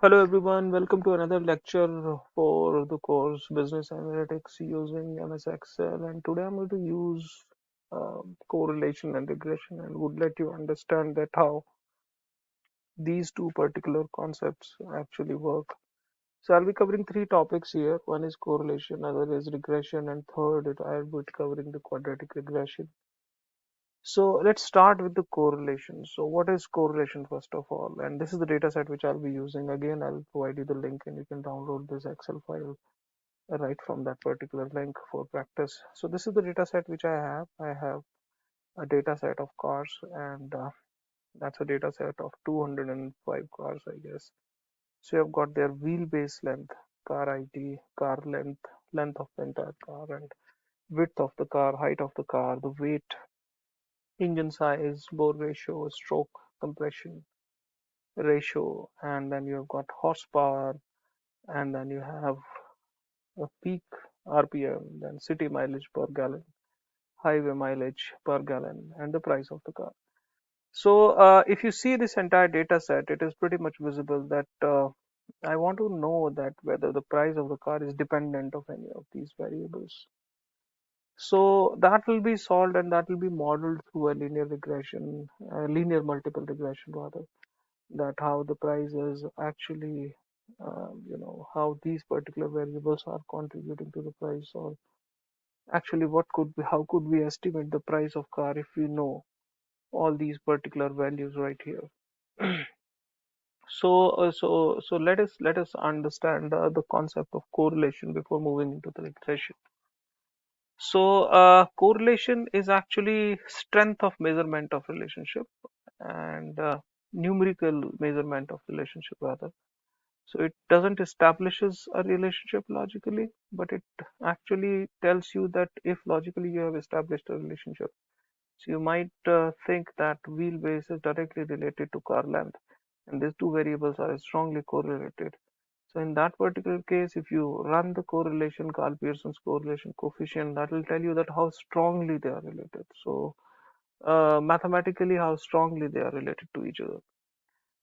Hello everyone, welcome to another lecture for the course Business Analytics using MS Excel, and today I'm going to use correlation and regression and would let you understand that how these two particular concepts actually work. So I'll be covering three topics here. One is correlation, other is regression, and third I'll be covering the quadratic regression. So let's start with the correlation. So what is correlation first of all? And this is the data set which I'll be using. Again, I'll provide you the link and you can download this Excel file right from that particular link for practice. So this is the data set which I have. I have a data set of cars and that's a data set of 205 cars, I guess. So you've got their wheelbase length, car ID, car length, length of the entire car and width of the car, height of the car, the weight, engine size, bore ratio, stroke compression ratio, and then you've got horsepower, and then you have a peak RPM, then city mileage per gallon, highway mileage per gallon, and the price of the car. So if you see this entire data set, it is pretty much visible that I want to know that whether the price of the car is dependent of any of these variables. So that will be solved and that will be modeled through a linear regression, linear multiple regression rather, that how the price is actually, how these particular variables are contributing to the price, or actually what could be, how could we estimate the price of car if we know all these particular values right here. So let us understand the concept of correlation before moving into the regression. So correlation is actually strength of measurement of relationship and numerical measurement of relationship rather. So it doesn't establishes a relationship logically, but it actually tells you that if logically you have established a relationship. So you might think that wheelbase is directly related to car length, and these two variables are strongly correlated. So in that particular case, if you run the correlation, Carl Pearson's correlation coefficient, that will tell you that how strongly they are related. So mathematically, how strongly they are related to each other.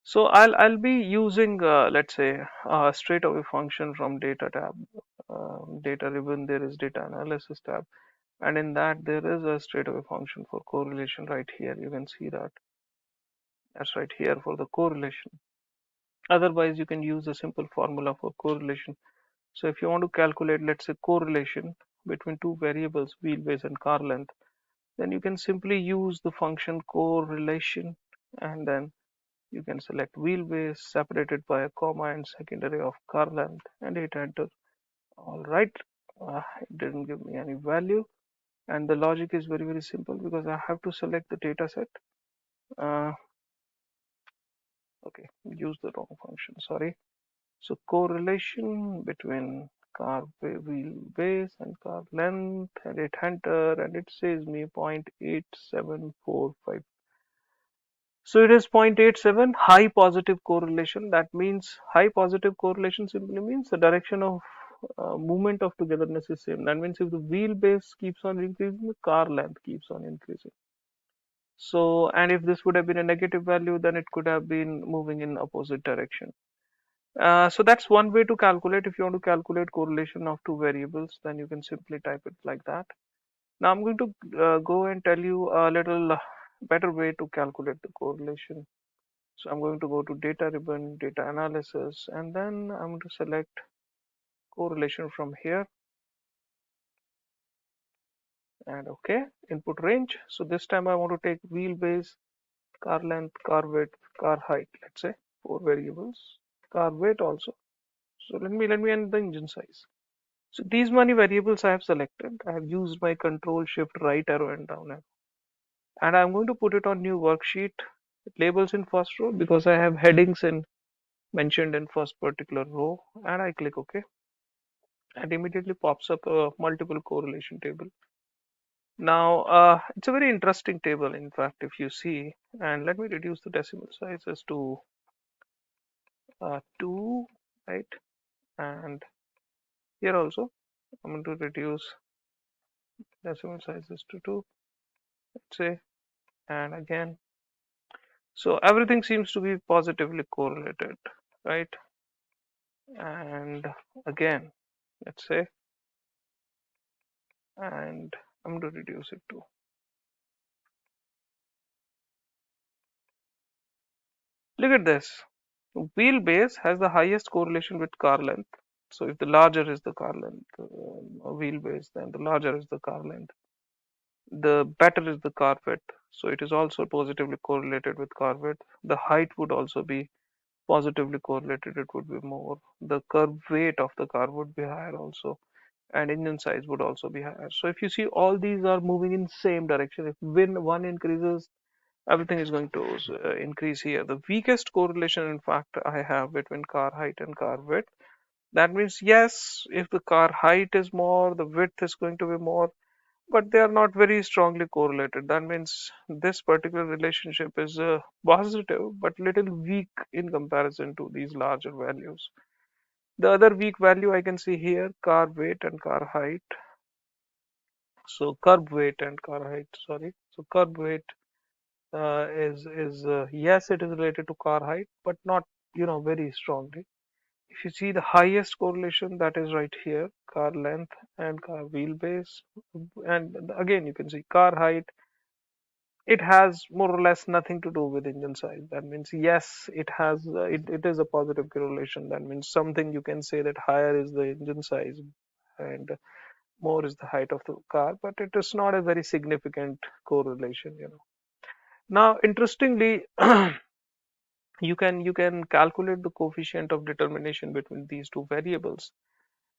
So I'll be using let's say a straightaway function from data tab, data ribbon. There is data analysis tab, and in that there is a straightaway function for correlation right here. You can see that that's right here for the correlation. Otherwise, you can use a simple formula for correlation. So if you want to calculate, let's say, correlation between two variables, wheelbase and car length, then you can simply use the function correlation, and then you can select wheelbase separated by a comma and secondary of car length and hit enter. All right, it didn't give me any value, and the logic is very simple because I have to select the data set. Uh, okay, use the wrong function. Sorry. So correlation between car wheelbase and car length, and hit enter, and it says me 0.8745. So it is 0.87 high positive correlation. That means high positive correlation simply means the direction of movement of togetherness is same. That means if the wheelbase keeps on increasing, the car length keeps on increasing. So, and if this would have been a negative value, then it could have been moving in opposite direction. So that's one way to calculate. If you want to calculate correlation of two variables, then you can simply type it like that. Now I'm going to go and tell you a little better way to calculate the correlation. So I'm going to go to data ribbon, data analysis, and then I'm going to select correlation from here and okay, input range. So this time I want to take wheelbase, car length, car width, car height, let's say four variables, car weight also. So let me enter the engine size. So these many variables I have selected. I have used my control shift right arrow and down arrow. And I'm going to put it on new worksheet. Labels in first row because I have headings in mentioned in first particular row, and I click OK, and immediately pops up a multiple correlation table. Now it's a very interesting table, in fact, if you see, and let me reduce the decimal sizes to 2, right? And here also I'm going to reduce decimal sizes to 2, let's say, and again. So everything seems to be positively correlated, right? and again, let's say, and I'm going to reduce it to. Look at this. Wheelbase has the highest correlation with car length. So if the larger is the car length, wheelbase, then the larger is the car length, the better is the car width. So it is also positively correlated with car width. The height would also be positively correlated. It would be more. The curb weight of the car would be higher also, and engine size would also be higher. So if you see, all these are moving in same direction. If when one increases, everything is going to increase here. The weakest correlation, in fact, I have between car height and car width. That means, yes, if the car height is more, the width is going to be more, but they are not very strongly correlated. That means this particular relationship is positive, but little weak in comparison to these larger values. The other weak value I can see here, car weight and car height. So curb weight and car height, sorry. So curb weight is yes, it is related to car height, but not very strongly. If you see the highest correlation, that is right here, car length and car wheelbase, and again you can see car height. It has more or less nothing to do with engine size. That means, yes, it has it is a positive correlation. That means something you can say that higher is the engine size and more is the height of the car, but it is not a very significant correlation. Now, interestingly, you can calculate the coefficient of determination between these two variables.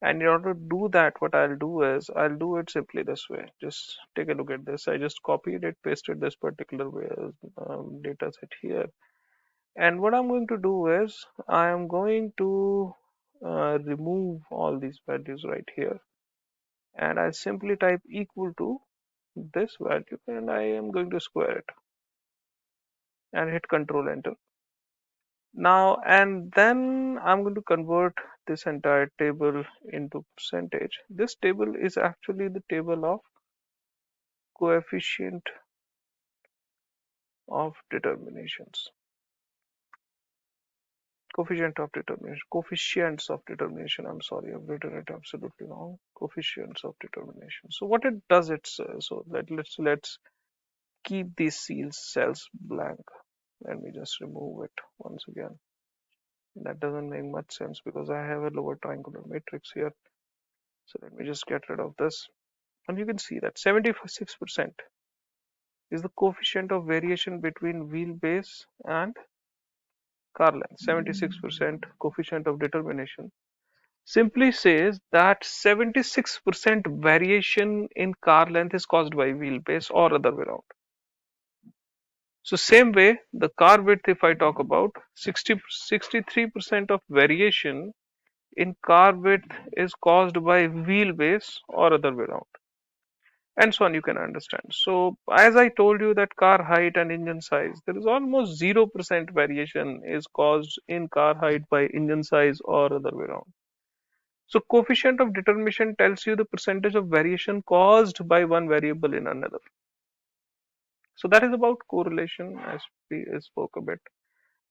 And in order to do that, what I'll do is I'll do it simply this way. Just take a look at this. I just copied it, pasted this particular data set here. And what I'm going to do is I am going to remove all these values right here. And I simply type equal to this value, and I am going to square it and hit Control Enter. Now, and then I'm going to convert this entire table into percentage. This table is actually the table of coefficient of determinations. Coefficients of determination. I'm sorry, I've written it absolutely wrong. Coefficients of determination. So what it does, so let's keep these cells blank. Let me just remove it once again. That doesn't make much sense because I have a lower triangular matrix here. So let me just get rid of this. And you can see that 76% is the coefficient of variation between wheelbase and car length. 76% coefficient of determination simply says that 76% variation in car length is caused by wheelbase or other way around. So same way, the car width, if I talk about 63% of variation in car width is caused by wheelbase or other way around, and so on. You can understand. So as I told you that car height and engine size, there is almost 0% variation is caused in car height by engine size or other way around. So coefficient of determination tells you the percentage of variation caused by one variable in another. So that is about correlation, as we spoke a bit.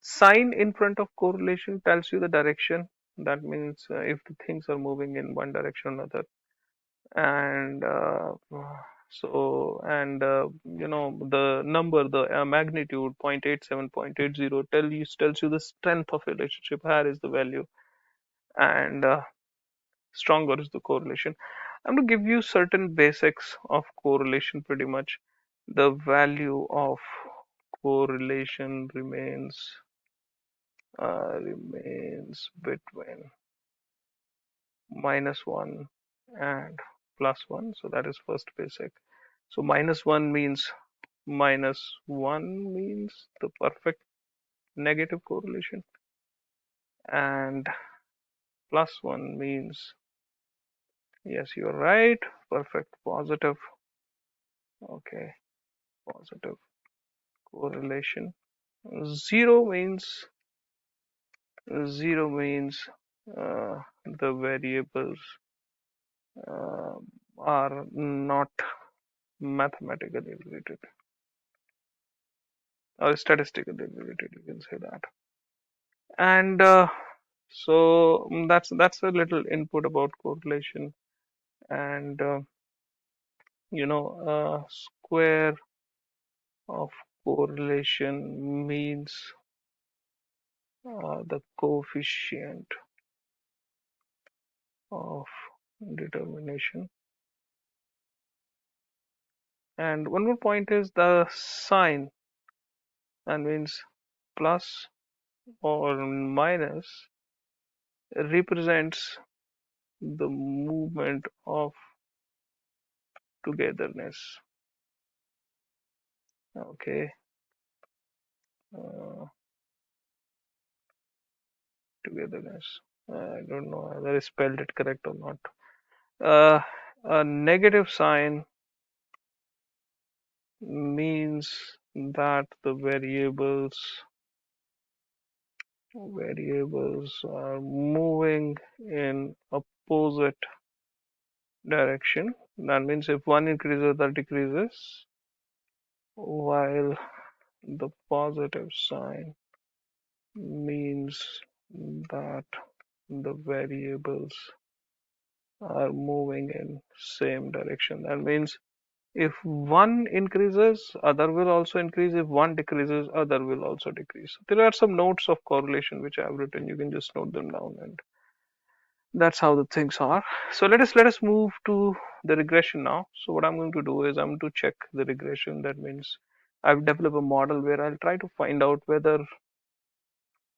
Sign in front of correlation tells you the direction. That means if the things are moving in one direction or another. And the number, the magnitude 0.87, 0.80 tells you the strength of relationship. Here is the value, and stronger is the correlation. I'm going to give you certain basics of correlation pretty much. The value of correlation remains between -1 and +1. So that is first basic. So -1 means -1 means the perfect negative correlation, and +1 means, yes, you're right, perfect positive. Okay, positive correlation. Zero means the variables uh, are not mathematically related or statistically related. You can say that. And So that's a little input about correlation, and square of correlation means the coefficient of determination. And one more point is the sign, that means plus or minus represents the movement of togetherness. Okay, uh, togetherness. I don't know whether I spelled it correct or not. Uh, a negative sign means that the variables are moving in opposite direction. That means if one increases, that decreases, while the positive sign means that the variables are moving in same direction. That means if one increases, other will also increase. If one decreases, other will also decrease. There are some notes of correlation which I have written. You can just note them down, and that's how the things are. So let us move to the regression now. So what I'm going to do is I'm going to check the regression. That means I've developed a model where I'll try to find out whether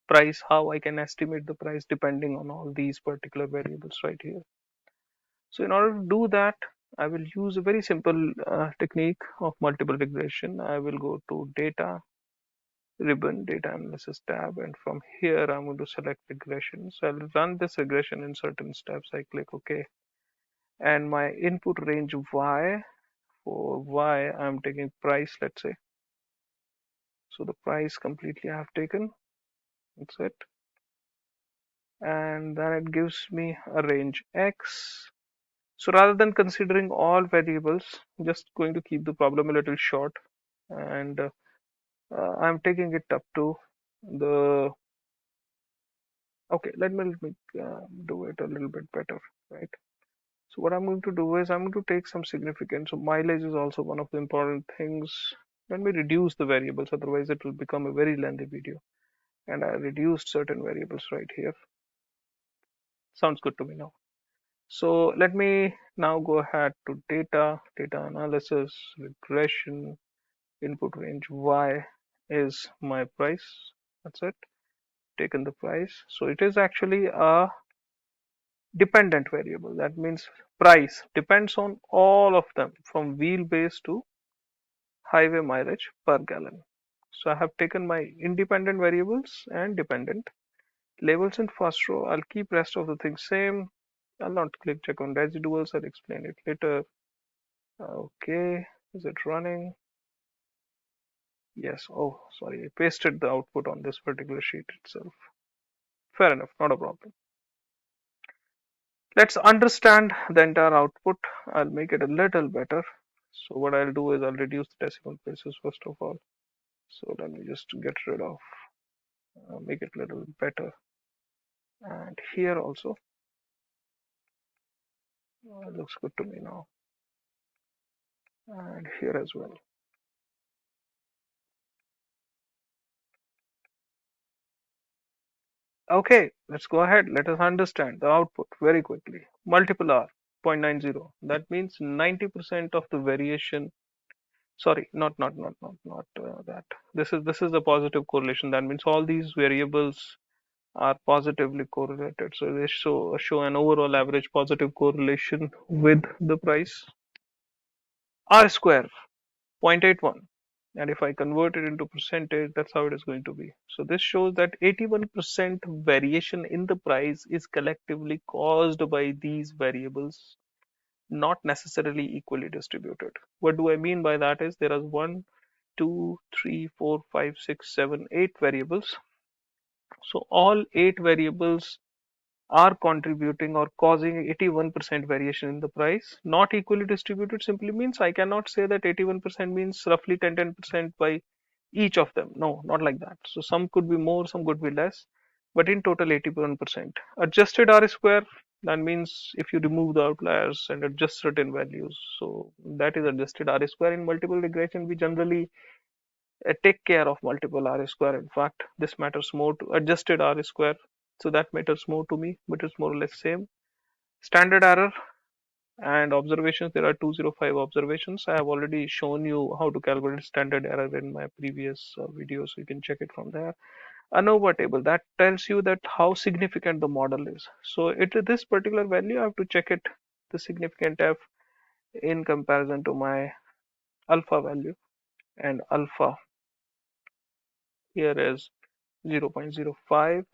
price, how I can estimate the price depending on all these particular variables right here. So in order to do that, I will use a very simple technique of multiple regression. I will go to data, ribbon, data analysis tab, and from here I'm going to select regression. So I'll run this regression in certain steps. I click OK, and my input range Y, for Y I'm taking price, let's say. So the price completely I have taken. That's it. And then it gives me a range X. So rather than considering all variables, I'm just going to keep the problem a little short, and I'm taking it up to the. Okay, let me do it a little bit better, right? So what I'm going to do is I'm going to take some significance. So mileage is also one of the important things. Let me reduce the variables, otherwise it will become a very lengthy video. And I reduced certain variables right here. Sounds good to me now. So let me now go ahead to data analysis, regression, input range Y is my price. That's it. Taken the price. So it is actually a dependent variable. That means price depends on all of them from wheelbase to highway mileage per gallon. So I have taken my independent variables and dependent labels in first row. I'll keep rest of the things same. I'll not click check on residuals. I'll explain it later. Okay, is it running? Yes. Oh, sorry. I pasted the output on this particular sheet itself. Fair enough. Not a problem. Let's understand the entire output. I'll make it a little better. So what I'll do is I'll reduce the decimal places first of all. So let me just get rid of, make it a little better. And here also, looks good to me now. And here as well. Okay, let's go ahead. Let us understand the output very quickly. Multiple R, 0.90. That means 90% of the variation. Sorry, not that. This is the positive correlation. That means all these variables are positively correlated. So they show an overall average positive correlation with the price. R square, 0.81. And if I convert it into percentage, that's how it is going to be. So this shows that 81% variation in the price is collectively caused by these variables, not necessarily equally distributed. What do I mean by that is there are 1, 2, 3, 4, 5, 6, 7, 8 variables. So all 8 variables are contributing or causing 81% variation in the price. Not equally distributed simply means I cannot say that 81% means roughly 10% by each of them. No, not like that. So some could be more, some could be less. but in total 81%. Adjusted R square, that means if you remove the outliers and adjust certain values. So that is adjusted R square. In multiple regression, we generally take care of multiple R square. In fact, this matters more to adjusted R square. So that matters more to me, but it's more or less same. Standard error and observations, there are 205 observations. I have already shown you how to calculate standard error in my previous video, so you can check it from there. ANOVA table, that tells you that how significant the model is. So this particular value, I have to check it, the significant f, in comparison to my alpha value, and alpha here is 0.05.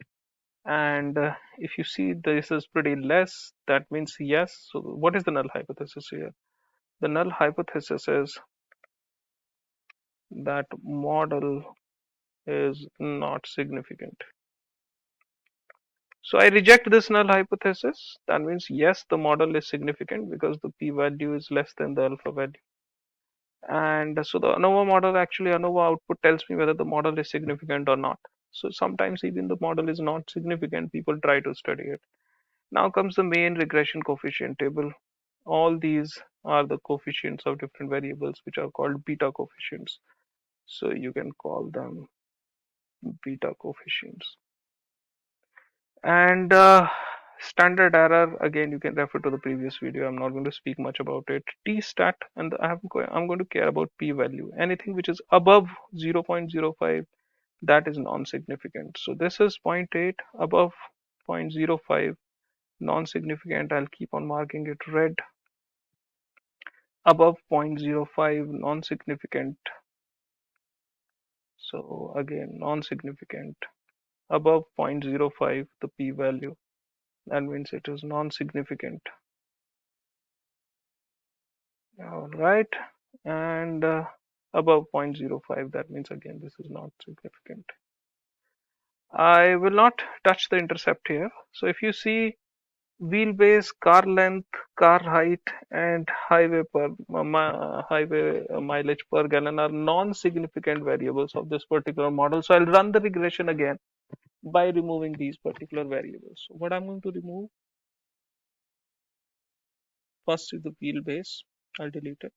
And if you see this is pretty less, that means yes. So what is the null hypothesis here? The null hypothesis is that model is not significant. So I reject this null hypothesis. That means yes, the model is significant because the p-value is less than the alpha value. And so the ANOVA model, actually ANOVA output tells me whether the model is significant or not. So sometimes even the model is not significant, people try to study it. Now comes the main regression coefficient table. All these are the coefficients of different variables which are called beta coefficients. So you can call them beta coefficients. And standard error, again, you can refer to the previous video. I'm not going to speak much about it. T-stat, and I'm going to care about p-value. Anything which is above 0.05, that is non-significant. So this is zero point 0.8, above 0.05, non-significant. I'll keep on marking it red. Above 0.05, non-significant. So again, non-significant. Above 0.05, the p-value, that means it is non-significant. All right, and above 0.05, that means again this is not significant. I will not touch the intercept here. So if you see wheelbase, car length, car height, and highway mileage per gallon are non-significant variables of this particular model. So I'll run the regression again by removing these particular variables. So what I'm going to remove first is the wheelbase. I'll delete it.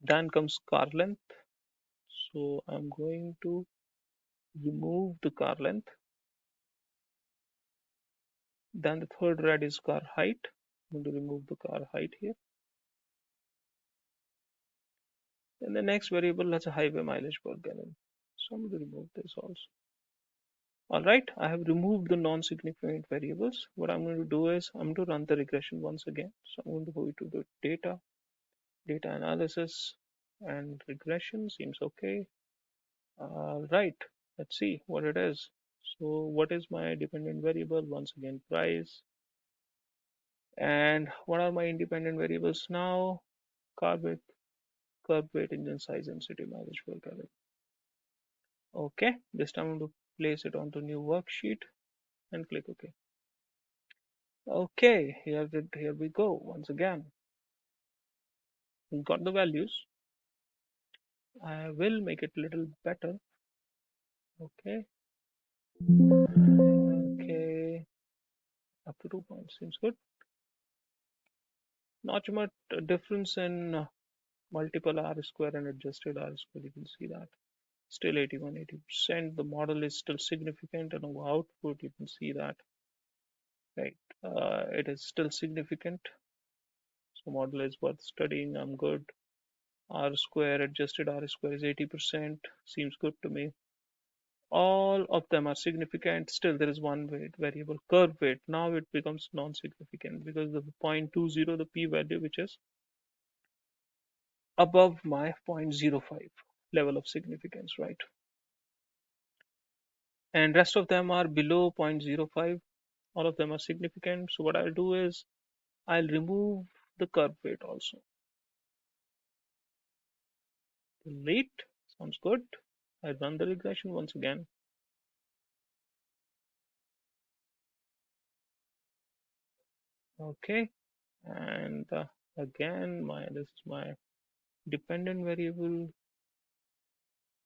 Then comes car length. So I'm going to remove the car length. Then the third red is car height. I'm going to remove the car height here. And the next variable has a highway mileage per gallon. So I'm going to remove this also. Alright, I have removed the non-significant variables. What I'm going to do is I'm going to run the regression once again. So I'm going to go to the data analysis, and regression seems okay. Right, let's see what it is. So what is my dependent variable? Once again, price. And what are my independent variables now? Car width, curb weight, engine size, and city mileage per gallon. Okay, this time I'm going to place it onto new worksheet and click OK. Okay, here we go once again. We got the values. I will make it a little better. Okay. Okay. Up to 2 points seems good. Not much difference in multiple R square and adjusted R square. You can see that. Still 81, 80%. The model is still significant, and our output, you can see that. Right. It is still significant. So model is worth studying. I'm good. R square, adjusted R square is 80%. Seems good to me. All of them are significant. Still, there is one variable, curve weight. Now it becomes non-significant because the 0.20, the p-value, which is above my 0.05 level of significance, right? And rest of them are below 0.05. All of them are significant. So what I'll do is I'll remove the curve weight also. Delete. Sounds good. I run the regression once again. Okay, and again, this is my dependent variable.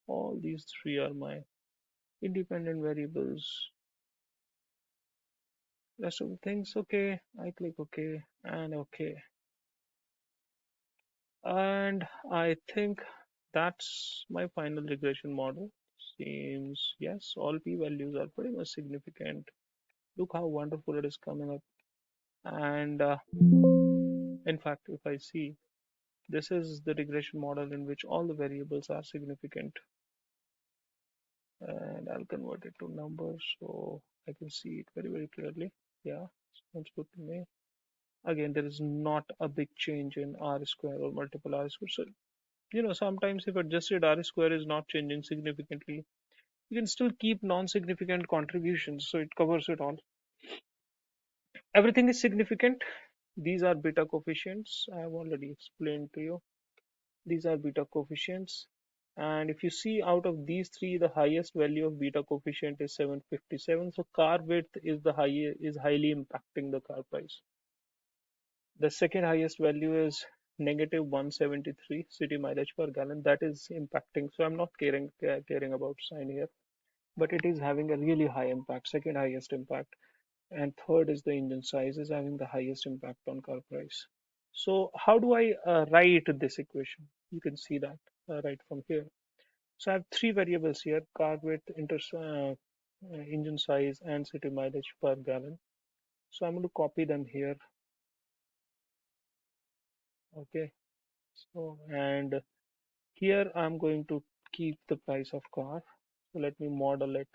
All these three are my independent variables, rest of the things. Okay, I click OK and OK. And I think that's my final regression model. Seems, yes, all p-values are pretty much significant. Look how wonderful it is coming up. And in fact, if I see, this is the regression model in which all the variables are significant. And I'll convert it to numbers so I can see it very, very clearly. Yeah, sounds good to me. Again, there is not a big change in r square or multiple r square. So, sometimes if adjusted r square is not changing significantly, you can still keep non-significant contributions. So it covers it all. Everything is significant. These are beta coefficients. I have already explained to you. These are beta coefficients. And if you see out of these three, the highest value of beta coefficient is 757. So car width is highly impacting the car price. The second highest value is negative 173 city mileage per gallon. That is impacting. So I'm not caring about sign here, but it is having a really high impact, second highest impact. And third is the engine size is having the highest impact on car price. So how do I write this equation? You can see that right from here. So I have three variables here: car width, engine size, and city mileage per gallon. So I'm going to copy them here. Okay. So and here I'm going to keep the price of car. So let me model it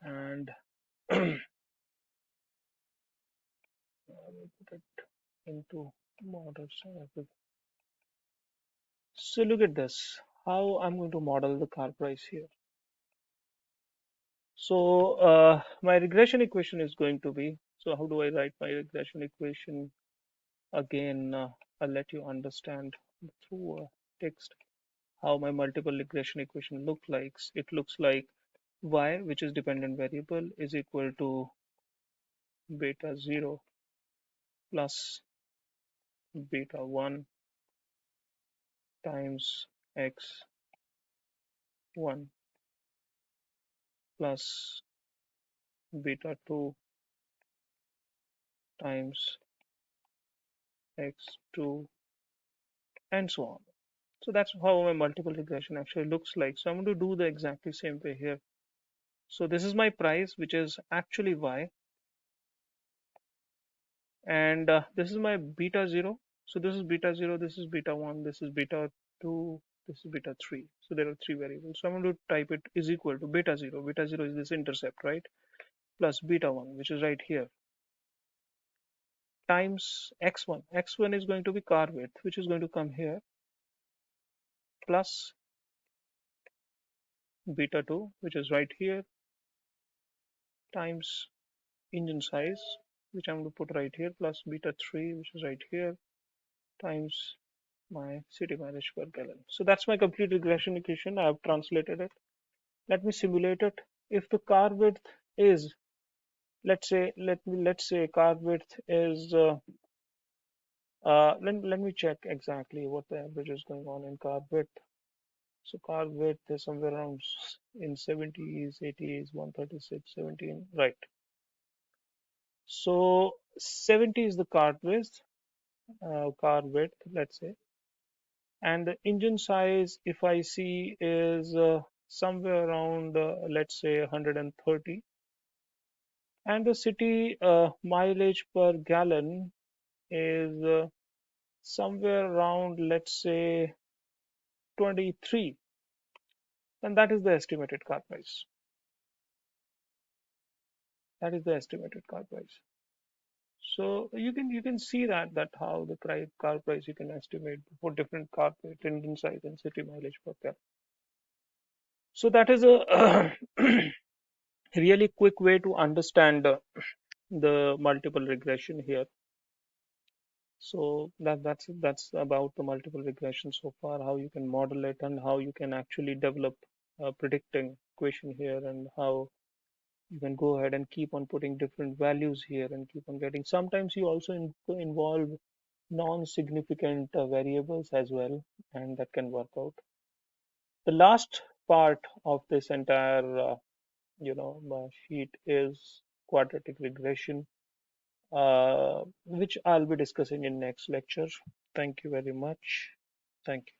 and put it into models. So look at this, how I'm going to model the car price here. So my regression equation is going to be, so how do I write my regression equation? Again, I'll let you understand through text how my multiple regression equation looks like. It looks like y, which is dependent variable, is equal to beta 0 plus beta 1 times x1 plus beta 2 times x2 and so on. So that's how my multiple regression actually looks like. So I'm going to do the exactly same way here. So this is my price, which is actually y, and this is my beta 0. So this is beta 0, this is beta 1, this is beta 2, this is beta 3. So there are three variables. So I'm going to type it is equal to beta 0. Beta 0 is this intercept, right? Plus beta 1, which is right here, times x1. X1 is going to be car width, which is going to come here, plus beta 2, which is right here, times engine size, which I'm going to put right here, plus beta 3, which is right here, times my city mileage per gallon. So that's my complete regression equation. I have translated it. Let me simulate it. If the car width is, let's say car width is let me check exactly what the average is going on in car width. So car width is somewhere around in 70s, 80s, 136, 17, right? So 70 is the car width, let's say, and the engine size, if I see, is somewhere around let's say 130, and the city mileage per gallon is somewhere around, let's say, 23, and that is the estimated car price. That is the estimated car price. So you can see that how the car price you can estimate for different car weight, engine size, and city mileage per gallon. So that is a really quick way to understand the multiple regression here. So that's about the multiple regression so far, how you can model it and how you can actually develop a predicting equation here, and how you can go ahead and keep on putting different values here and keep on getting. Sometimes you also involve non-significant variables as well, and that can work out. The last part of this entire sheet is quadratic regression, which I'll be discussing in next lecture. Thank you very much. Thank you.